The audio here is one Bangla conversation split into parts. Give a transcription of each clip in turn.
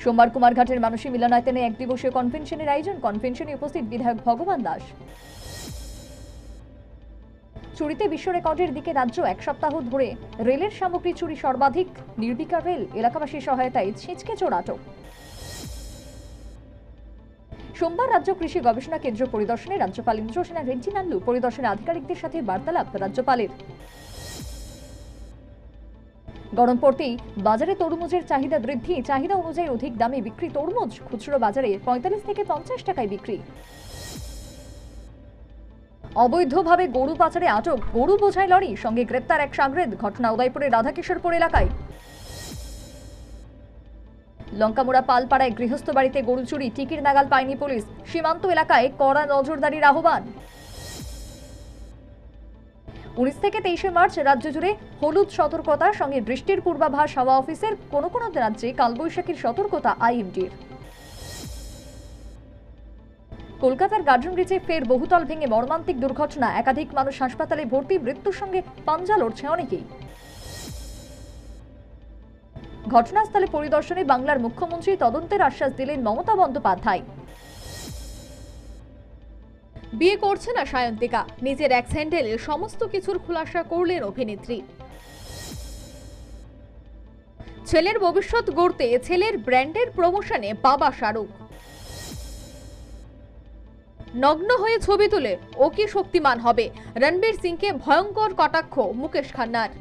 সোমবার কুমারঘাটের মানসী মিলনায়তনে এক দিবসীয় কনভেনশনের আয়োজন। কনভেনশনে উপস্থিত বিধায়ক ভগবান দাস। চুরিতে বিশ্ব রেকর্ডের দিকে রাজ্য। এক সপ্তাহ ধরে রেলের সামগ্রী চুরি সর্বাধিক। নির্বিকার রেল, এলাকাবাসীর সহায়তায় ছিঁচকে চোর আটক। সোমবার রাজ্য কৃষি গবেষণা কেন্দ্র পরিদর্শনে রাজ্যপাল ইন্দ্রসেনা রেড্ডি নান্ডু পরিদর্শনে আধিকারিকদের সাথে বার্তালাপ রাজ্যপালের। গরম পড়তেই বাজারে তরমুজের চাহিদা বৃদ্ধি। চাহিদা অনুযায়ী অধিক দামে বিক্রি তরমুজ। খুচরো বাজারে 45 থেকে 50 টাকায় বিক্রি। অবৈধভাবে গরু পাচারে আটক। গরু বোঝাই লরি, সঙ্গে গ্রেপ্তার এক সাগরেদ। ঘটনা উদয়পুরের রাধাকিশোরপুর এলাকায়। লঙ্কামোড়া পালপাড়ায় গৃহস্থ বাড়িতে গরু চুরি, টিকির নাগাল পায়নি পুলিশ। সীমান্ত এলাকায় কড়া নজরদারির আহ্বান। 19 থেকে 23 মার্চ রাজ্য জুড়ে হলুদ সতর্কতা, সঙ্গে বৃষ্টির পূর্বাভাস হাওয়া অফিসের। কোন কোন রাজ্যে কালবৈশাখীর সতর্কতা আইএমডির। কলকাতার গার্ডেন ব্রিজে ফের বহুতল ভেঙে মর্মান্তিক দুর্ঘটনা। একাধিক মানুষ হাসপাতালে ভর্তি। মৃত্যুর সঙ্গে পাঞ্জা লড়ছে অনেকেই। ঘটনাস্থলে পরিদর্শনে বাংলার মুখ্যমন্ত্রী। তদন্তের আশ্বাস দিলেন মমতা বন্দ্যোপাধ্যায়। বিয়ে করছে না সায়ন্তিকা, নিজের এক স্যান্ডেলে সমস্ত কিছুর খুলাসা করলেন অভিনেত্রী। ছেলের ভবিষ্যৎ গড়তে ছেলের ব্র্যান্ডের প্রমোশনে বাবা শাহরুখ। নগ্ন হয়ে ছবি তুলে ও কি শক্তিমান হবে, রণবীর সিংকে ভয়ঙ্কর কটাক্ষ মুকেশ খান্নার।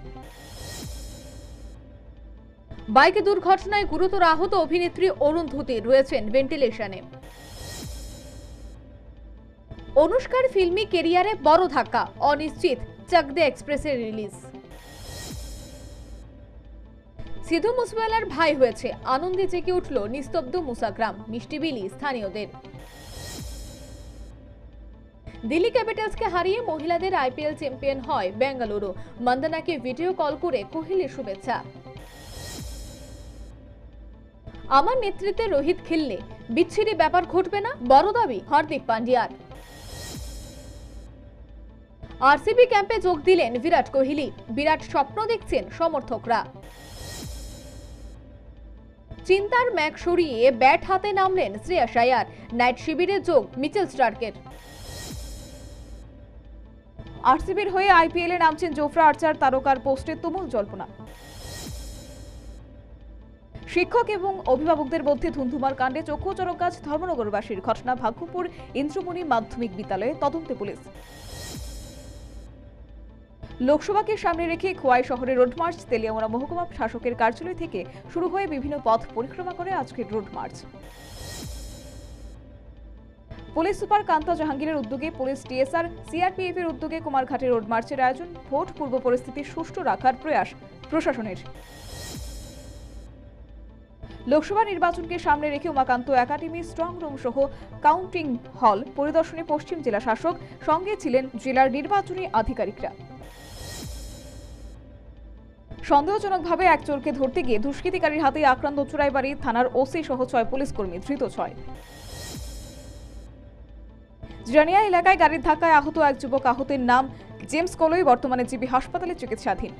বাইক দুর্ঘটনায় গুরুতর আহত অভিনেত্রী অরুন্ধতী রয়েছেন ভেন্টিলেশনে। অনুষ্কার ফিল্মি কেরিয়ারে বড় ধাক্কা, অনিশ্চিত চাক দে এক্সপ্রেসের রিলিজ। সিধু মুসেওয়ালার ভাই হয়েছে, আনন্দে জেগে উঠল নিস্তব্ধ মুসাগ্রাম। মিষ্টি বিলি স্থানীয়দের। দিল্লি ক্যাপিটালসকে হারিয়ে মহিলাদের আইপিএল চ্যাম্পিয়ন হয় বেঙ্গালুরু। মন্দনাকে ভিডিও কল করে কোহলির শুভেচ্ছা। আমার নেতৃত্বে রোহিত খেললে বিচ্ছিরি ব্যাপার ঘটবে না, বড় দাবি হার্দিক পান্ডিয়ার। আরসিবি ক্যাম্পে যোগ দিলেন বিরাট কোহলি। বিরাট স্বপ্ন দেখছেন সমর্থকরা। চিন্তার ম্যাগ সরিয়ে ব্যাট হাতে নামলেন শ্রেয়াস আয়ার। নাইট শিবিরে যোগ মিচেল স্টার্কের। আরসিবির হয়ে আইপিএলে নামছেন জোফরা আর্চার। তারকার পোস্টে তুমুল জল্পনা। শিক্ষক এবং অভিভাবকদের মধ্যে ধুন্ধুমার কাণ্ডে চক্ষুচরক গাছ ধর্মনগরবাসীর। ঘটনা ভাগ্যপুর ইন্দ্রমণি মাধ্যমিক বিদ্যালয়ে, তদন্তে পুলিশ। লোকসভাকে সামনে রেখে খোয়াই শহরে রোড মার্চ। তেলিয়ামুড়া মহকুমা শাসকের কার্যালয় থেকে শুরু হয়ে বিভিন্ন পথ পরিক্রমা করে আজকের road March. Police super Kanta জাহাঙ্গীরের উদ্যোগে পুলিশ, টিএসআর, সিআরপিএফ এর উদ্যোগে কুমারঘাটে রোড মার্চের আয়োজন। ভোট পূর্ব পরিস্থিতি সুষ্ঠু রাখার প্রয়াস প্রশাসনের। লোকসভা নির্বাচনকে সামনে রেখে উমাকান্ত একাডেমি, স্ট্রং রুম সহ কাউন্টিং হল পরিদর্শনে পশ্চিম জেলা শাসক। সঙ্গে ছিলেন জেলার নির্বাচনী আধিকারিকরা। সন্দেহজনকভাবে এক চোরকে ধরতে গিয়ে দুষ্কৃতিকারীর হাতে আক্রান্ত চুরাইবাড়ি থানার ওসি সহ 6 পুলিশ কর্মী, ধৃত 6। জানিয়া এলাকায় গাড়ির ধাক্কায় আহত এক যুবক। আহতের নাম জেমস কলই, বর্তমানে জিবি হাসপাতালে চিকিৎসাধীন।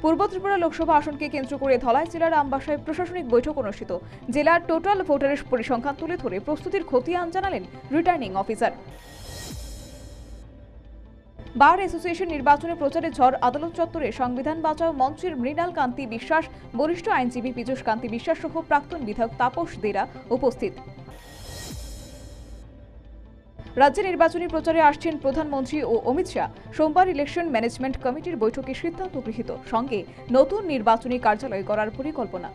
পূর্ব ত্রিপুরা লোকসভা আসনকে কেন্দ্র করে ধলাই জেলার আমবাসায় প্রশাসনিক বৈঠক অনুষ্ঠিত। জেলার টোটাল ভোটারের পরিসংখ্যান তুলে ধরে প্রস্তুতির খতিয়ান জানালেন রিটার্নিং অফিসার। বার অ্যাসোসিয়েশন নির্বাচনে প্রচারে ঝড়। আদালত চত্বরে সংবিধান বাঁচাও মঞ্চের মৃণাল কান্তি বিশ্বাস, বরিষ্ঠ আইনজীবী পীযূষ কান্তি বিশ্বাস সহ প্রাক্তন বিধায়ক তাপস দেরা উপস্থিত। রাজ্যে নির্বাচনী প্রচারে আসছেন প্রধানমন্ত্রী ও অমিত শাহ। সোমবার ইলেকশন ম্যানেজমেন্ট কমিটির বৈঠকে সিদ্ধান্ত গৃহীত। সঙ্গে নতুন নির্বাচনী কার্যালয় করার পরিকল্পনা।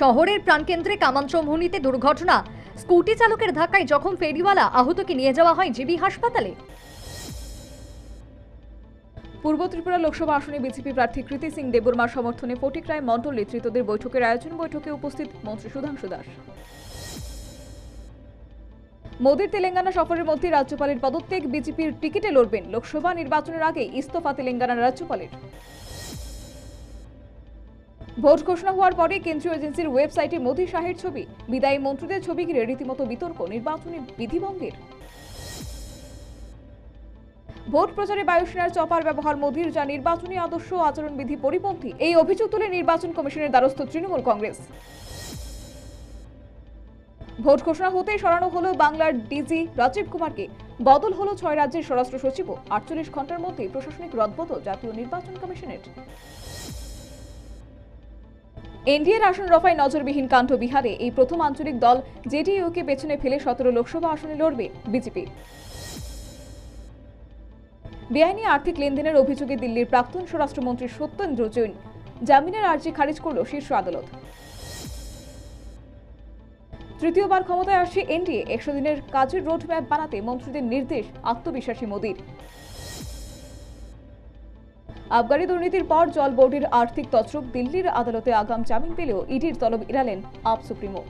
শহরের প্রাণকেন্দ্রে কামানচৌমুহনীতে দুর্ঘটনা। স্কুটি চালকের ধাক্কায় জখম ফেরিওয়ালা। আহতকে নিয়ে যাওয়া হয় জিবি হাসপাতালে। পূর্ব ত্রিপুরা লোকসভা আসনে বিজেপি প্রার্থী কৃতি সিং দেববর্মার সমর্থনে ফটিক রায় মণ্ডল নেতৃত্বদের বৈঠকের আয়োজন। বৈঠকে উপস্থিত মন্ত্রী সুধাংশু দাস। মোদীর তেলেঙ্গানা সফরের মধ্যে রাজ্যপালের পদত্যাগ। বিজেপির টিকিটে লড়বেন। লোকসভা নির্বাচনের আগে ইস্তফা তেলেঙ্গানার রাজ্যপালের। ভোট ঘোষণা হওয়ার পরে কেন্দ্রীয় এজেন্সির ওয়েবসাইটে মোদী শাহের ছবি। বিদায়ী মন্ত্রীদের ছবি ঘিরে রীতিমতো বিতর্ক। নির্বাচনী বিধিভঙ্গের ভোট প্রচারে বায়ুসেনার চপার ব্যবহার মোদির, যা নির্বাচনী আদর্শ ও আচরণবিধি পরিপন্থী। এই অভিযোগ তুলে নির্বাচন কমিশনের দ্বারস্থ তৃণমূল কংগ্রেস। ভোট ঘোষণা হতেই সরানো হলো বাংলার ডিজি রাজীব কুমারকে। বদল হলো 6 রাজ্যের স্বরাষ্ট্র সচিবও। 48 ঘন্টার মধ্যে প্রশাসনিক রদবদল জাতীয় নির্বাচন কমিশনের। এনডিএর আসন রফায় নজরবিহীন কাণ্ড বিহারে। এই প্রথম আঞ্চলিক দল জেডিইউকে পেছনে ফেলে 17 লোকসভা আসনে লড়বে বিজেপি। বেআইনি আর্থিক লেনদেনের অভিযোগে দিল্লির প্রাক্তন স্বরাষ্ট্রমন্ত্রী সত্যেন্দ্র জৈন জামিনের আর্জি খারিজ করল শীর্ষ আদালত। তৃতীয়বার ক্ষমতায় আসছে এনডিএ। 100 দিনের কাজের রোডম্যাপ বানাতে মন্ত্রীদের নির্দেশ, আত্মবিশ্বাসী মোদির। আবগারি দুর্নীতির পর জল বোর্ডের আর্থিক তছরূপ। দিল্লির আদালতে আগাম জামিন পেলেও ইডির তলব এড়ালেন আপ সুপ্রিমো।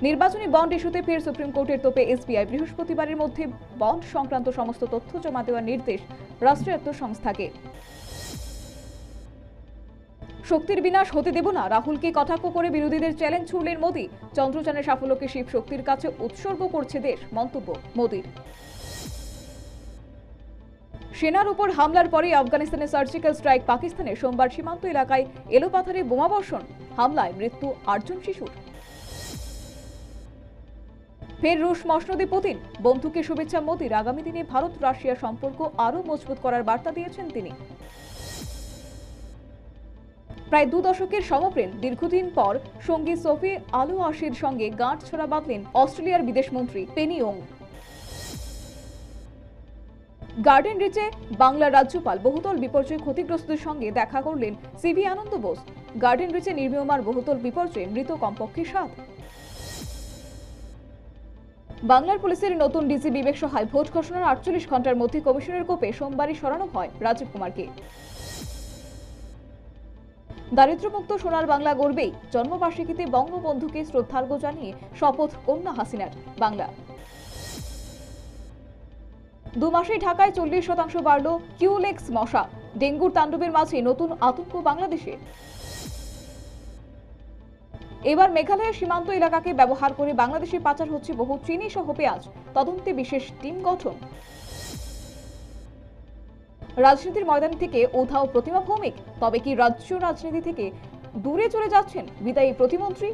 নির্বাচনী বন্ড ইস্যুতে ফের সুপ্রিম কোর্টের তোপে এসবিআই। বৃহস্পতিবারের মধ্যে বন্ড সংক্রান্ত সমস্ত তথ্য জমা দেওয়ার নির্দেশ রাষ্ট্রায়ত্ত সংস্থাকে। শক্তির বিনাশ হতে দেব না, রাহুলকে কটাক্ষ করে বিরোধীদের চ্যালেঞ্জ ছুড়লেন মোদি। চন্দ্রযানের সাফল্যকে শিব শক্তির কাছে উৎসর্গ করছে দেশ, মন্তব্য মোদির। সেনার উপর হামলার পরে আফগানিস্তানে সার্জিক্যাল স্ট্রাইক। পাকিস্তানে সোমবার সীমান্ত এলাকায় এলোপাথারি বোমাবর্ষণ। হামলায় মৃত্যু 8 জন শিশুর। ফের রুশ মসনদে পুতিন। বন্ধুকে শুভেচ্ছা মোদির। আগামী দিনে ভারত রাশিয়া সম্পর্ক আরও মজবুত করার বার্তা দিয়েছেন তিনি। প্রায় 2 দশকের সমপ্রেম। দীর্ঘদিন পর সঙ্গী সোফি আলু আশির সঙ্গে গাঁটছড়া বাঁধলেন অস্ট্রেলিয়ার বিদেশমন্ত্রী পেনি ওং। গার্ডেন রিচে বাংলার রাজ্যপাল বহুতল বিপর্যয় ক্ষতিগ্রস্তদের সঙ্গে দেখা করলেন সিভি আনন্দ বোস। গার্ডেন রিচে নির্মীয়মার বহুতল বিপর্যয়ে মৃত কমপক্ষে 7। বাংলার পুলিশের নতুন ডিজি বিবেক সহায়। ভোট ঘোষণার 48 ঘন্টার মধ্যে কমিশনের কোপে সোমবারই সরানো হয় রাজীব কুমারকে। দারিদ্র্যমুক্ত সোনার বাংলা গড়বেই। জন্মবার্ষিকীতে বঙ্গবন্ধুকে শ্রদ্ধার্ঘ্য জানিয়ে শপথ কন্যা হাসিনার। বাংলা 2 মাসেই ঢাকায় 40% বাড়ল কিউলেক্স মশা। ডেঙ্গুর তাণ্ডবের মাঝে নতুন আতঙ্ক বাংলাদেশে। এবার মেঘালয়ের সীমান্ত এলাকাকে ব্যবহার করে বাংলাদেশে পাচার হচ্ছে বহু চিনি সহ পেঁয়াজ। তদন্তে বিশেষ টিম গঠন। রাজনীতির ময়দান থেকে উধাও প্রতিমা ভৌমিক। তবে কি রাজ্য রাজনীতি থেকে দূরে চলে যাচ্ছেন বিদায়ী প্রতিমন্ত্রী?